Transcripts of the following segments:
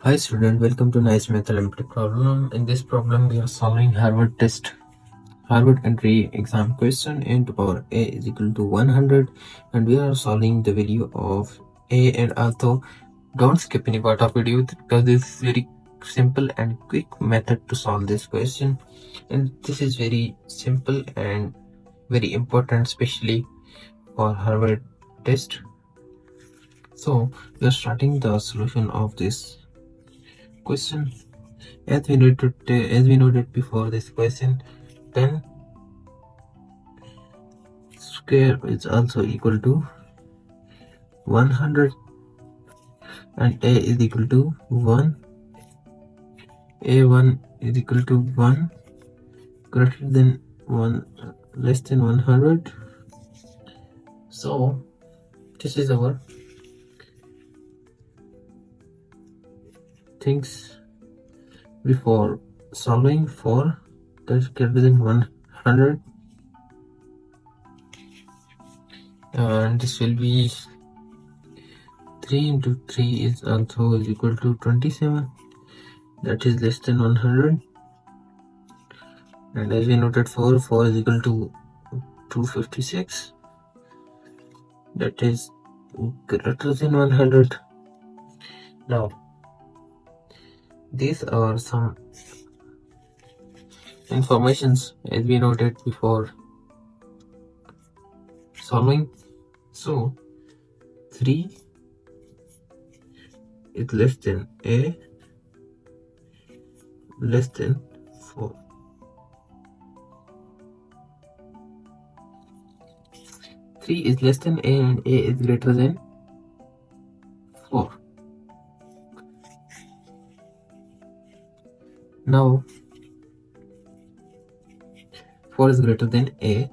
Hi student, welcome to Nice Math Olympic problem. In this problem, we are solving Harvard entry exam question n to power a is equal to 100, and we are solving the value of a. And also, don't skip any part of video because this is very simple and quick method to solve this question, and this is very simple and very important, especially for Harvard test. So we are starting the solution of this question. As we noted before this question, 10 square is also equal to 100, and a is equal to 1. a1 is equal to 1 greater than 1 less than 100. So this is our things before solving for that greater than 100, and this will be 3 into 3 is also is equal to 27, that is less than 100. And as we noted, 4 is equal to 256, that is greater than 100. Now these are some informations as we noted before solving. So 3 is less than a less than 4. 3 is less than a and a is greater than 4. Now 4 is greater than a.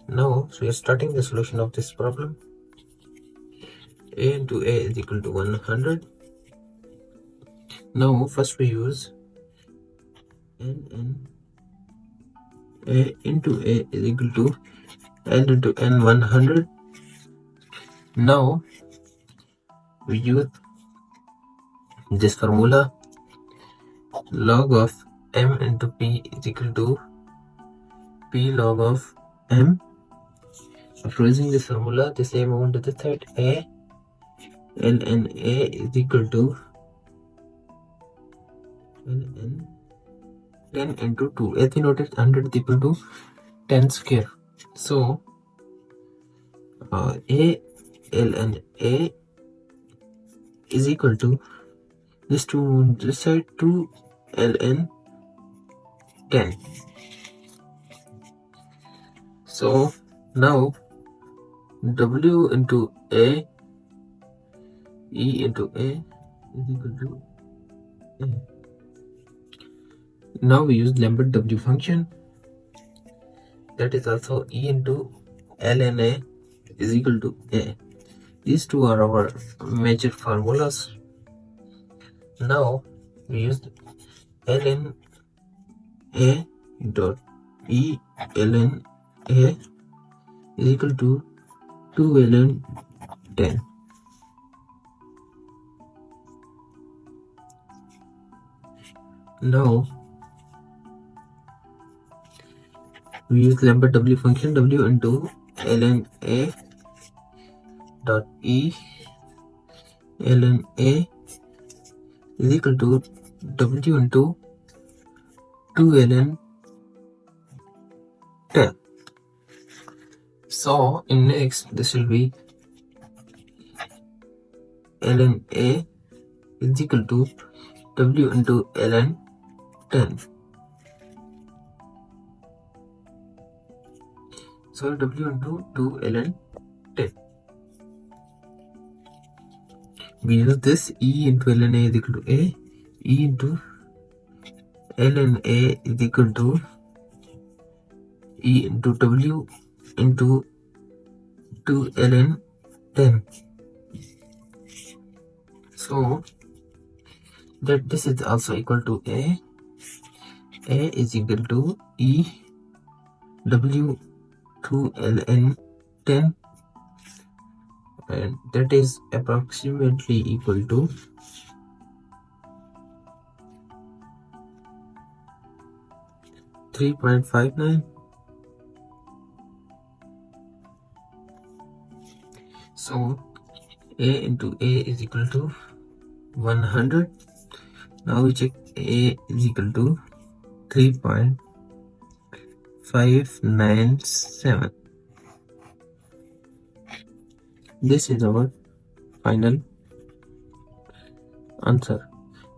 Now so we are starting the solution of this problem. A into a is equal to 100. Now first we use n a into a is equal to n into n 100. Now we use this formula, log of m into p is equal to p log of m. After using this formula, the same amount to the side, a ln a is equal to ln 10 into 2. As we noted, 100 is equal to 10 square. So a ln a is equal to this 2 on this side, 2 ln 10. So now w into a, e into a is equal to a. Now we use Lambert W function, that is also e into ln a is equal to a. These two are our major formulas. Now we use ln a dot e ln a is equal to 2 ln 10. Now we use Lambert W function, w into ln a dot e ln a is equal to w into 2 ln 10. So in next, this will be ln a is equal to w into ln 10. So w into 2 ln 10. We use this e into ln a is equal to a, e into ln a is equal to e into w into 2 ln 10. So that this is also equal to a is equal to e w 2 ln 10, and that is approximately equal to 3.59. So A into A is equal to 100. Now we check A is equal to 3.597. This is our final answer.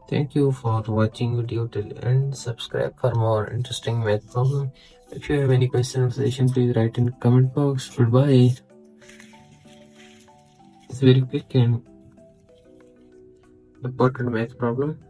Thank you for watching video till end. Subscribe for more interesting math problem. If you have any question or suggestion, please write in the comment box. Goodbye. It's very quick and important math problem.